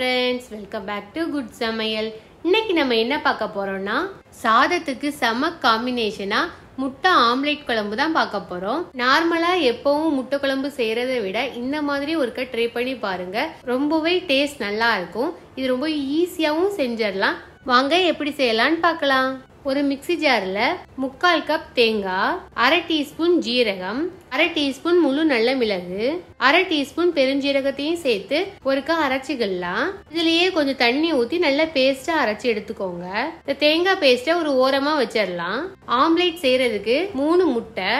friends, welcome back to Good Samayal. இன்னைக்கு நம்ம என்ன பார்க்க போறோம்னா சாதத்துக்கு செம காம்பினேஷனா முட்டை ஆம்லெட் குழம்பு தான் பார்க்க போறோம். நார்மலா எப்பவும் முட்டை குழம்பு செய்யறதை விட இந்த மாதிரி ஒருக்க ட்ரை பண்ணி பாருங்க. ரொம்பவே டேஸ்ட் நல்லா இருக்கும். இது ரொம்ப ஈஸியாவும் செஞ்சிடலாம். வாங்க எப்படி செய்யலாம்னு பார்க்கலாம். ஒரு மிக்ஸி ஜார்ல 3/4 கப் தேங்காய், 1/2 டீஸ்பூன் ஜீரகம், 1/2 டீஸ்பூன் முழு நல்ல மிளகு, 1/2 டீஸ்பூன் பெருஞ்சீரகத்தையும் சேர்த்து ஒருக்கா அரைச்சிக்கலாம். இதுலயே கொஞ்சம் தண்ணி ஊத்தி நல்ல பேஸ்டா அரைச்சி எடுத்துக்கோங்க. இந்த தேங்காய் பேஸ்ட ஒரு ஓரமா வச்சிடலாம். ஆம்லெட் செய்யறதுக்கு 3 முட்டை,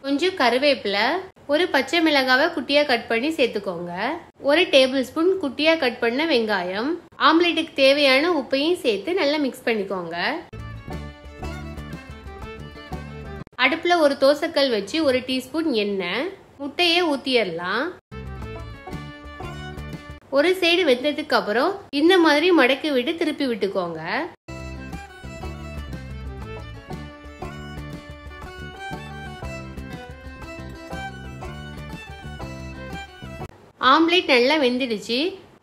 கொஞ்சம் கருவேப்பிலை, ஒரு பச்சை மிளகாவை குட்டியா கட் பண்ணி சேர்த்துக்கோங்க. 1 டேபிள் ஸ்பூன் குட்டியா கட் பண்ண வெங்காயம், ஆம்லெட்டுக்கு தேவையான உப்பையும் சேர்த்து நல்லா மிக்ஸ் பண்ணிக்கோங்க. அடுப்புல ஒரு தோசைக்கல் வச்சு 1 டீஸ்பூன் எண்ணெய், முட்டையை ஊத்திடலாம். ஒரு சைடு வெந்ததுக்கு அப்புறம் இந்த மாதிரி மடக்கி விட்டு திருப்பி விட்டுக்கோங்க. ஆம்லெட் நல்லா வெந்துடுச்சு.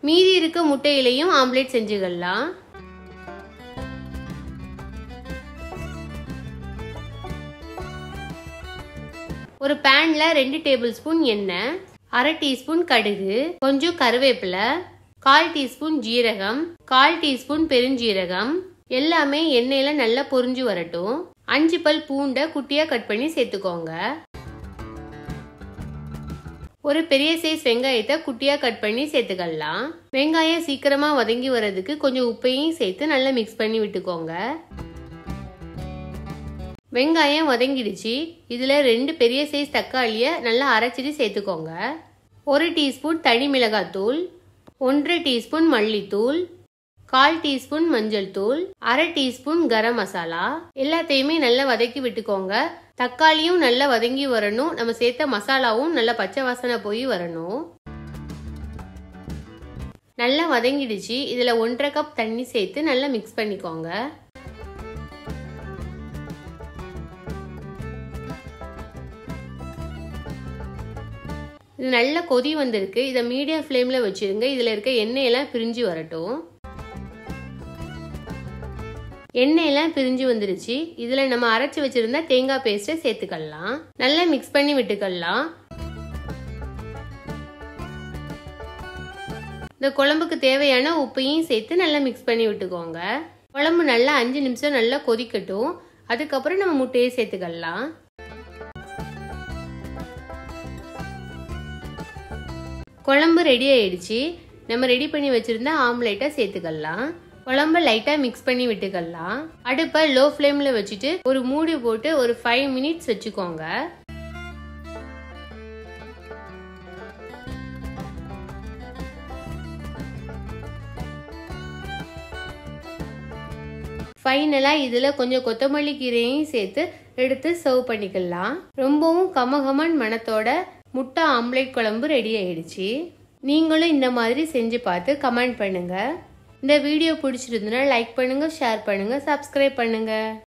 மீதி இருக்க முட்டையிலையும் ஆம்லெட் செஞ்சுக்கலாம். ஒரு பேன்ல 2 டேபிள் ஸ்பூன் எண்ணெய், 1/2 டீஸ்பூன் கடுகு, கொஞ்சம் கருவேப்பிலை, 1/4 டீஸ்பூன் ஜீரகம், 1/4 டீஸ்பூன் பெருஞ்சீரகம் எல்லாமே எண்ணெயில நல்லா பொரிஞ்சு வரட்டும். 5 பல் பூண்டை குட்டியா கட் பண்ணி சேர்த்துக்கோங்க. ஒரு பெரிய சைஸ் வெங்காயத்தை குட்டியா கட் பண்ணி சேர்த்துக்கலாம். வெங்காயம் சீக்கிரமா வதங்கி வர்றதுக்கு கொஞ்சம் உப்பையும் சேர்த்து நல்லா மிக்ஸ் பண்ணி விட்டுக்கோங்க. வெங்காயம் வதங்கிடுச்சு. இதுல 2 பெரிய சைஸ் தக்காளியை நல்லா அரைச்சிட்டு சேர்த்துக்கோங்க. 1 டீஸ்பூன் தனி மிளகாத்தூள், 1/2 டீஸ்பூன் மல்லித்தூள், 1/4 டீஸ்பூன் மஞ்சள் தூள், 1/2 டீஸ்பூன் கரம் மசாலா எல்லாத்தையுமே நல்லா வதக்கி விட்டுக்கோங்க. தக்காளியும் நல்லா வதங்கி வரணும். நம்ம சேர்த்த மசாலாவும் நல்லா பச்சை வாசனை போய் வரணும். நல்லா வதங்கிடுச்சு. இதுல 1/2 கப் தண்ணி சேர்த்து நல்லா மிக்ஸ் பண்ணிக்கோங்க. இது நல்ல கொதி வந்திருக்கு. இதை மீடியம் ஃப்ளேம்ல வச்சிருங்க. இதுல இருக்க எண்ணெயெல்லாம் பிரிஞ்சு வரட்டும். எண்ணெயெல்லாம் பிரிஞ்சு வந்துருச்சு. இதுல நம்ம அரைச்சு வச்சிருந்த தேங்காய் பேஸ்ட்டை சேர்த்துக்கலாம். நல்லா மிக்ஸ் பண்ணி விட்டுக்கலாம். இந்த குழம்புக்கு தேவையான உப்பையும் சேர்த்து நல்லா மிக்ஸ் பண்ணி விட்டுக்கோங்க. குழம்பு நல்லா 5 நிமிஷம் நல்லா கொதிக்கட்டும். அதுக்கப்புறம் நம்ம முட்டையை சேர்த்துக்கலாம். குழம்பு ரெடி ஆயிடுச்சு. நம்ம ரெடி பண்ணி வச்சிருந்த ஆம்லெட்டை சேர்த்துக்கலாம். குழம்பு லைட்டா மிக்ஸ் பண்ணி விட்டுக்கலாம். அடுப்பை லோ ஃப்ளேம்ல வச்சுட்டு ஒரு மூடி போட்டு ஒரு 5 மினிட்ஸ் வச்சுக்கோங்க. ஃபைனலா இதுல கொஞ்சம் கொத்தமல்லி கீரையும் சேர்த்து எடுத்து சர்வ் பண்ணிக்கலாம். ரொம்பவும் கமகமன் மணத்தோட முட்டை ஆம்லெட் குழம்பு ரெடி ஆயிடுச்சு. நீங்களும் இந்த மாதிரி செஞ்சு பார்த்து கமெண்ட் பண்ணுங்க. இந்த வீடியோ பிடிச்சிருந்ததுன்னா லைக் பண்ணுங்க, ஷேர் பண்ணுங்க, சப்ஸ்கிரைப் பண்ணுங்க.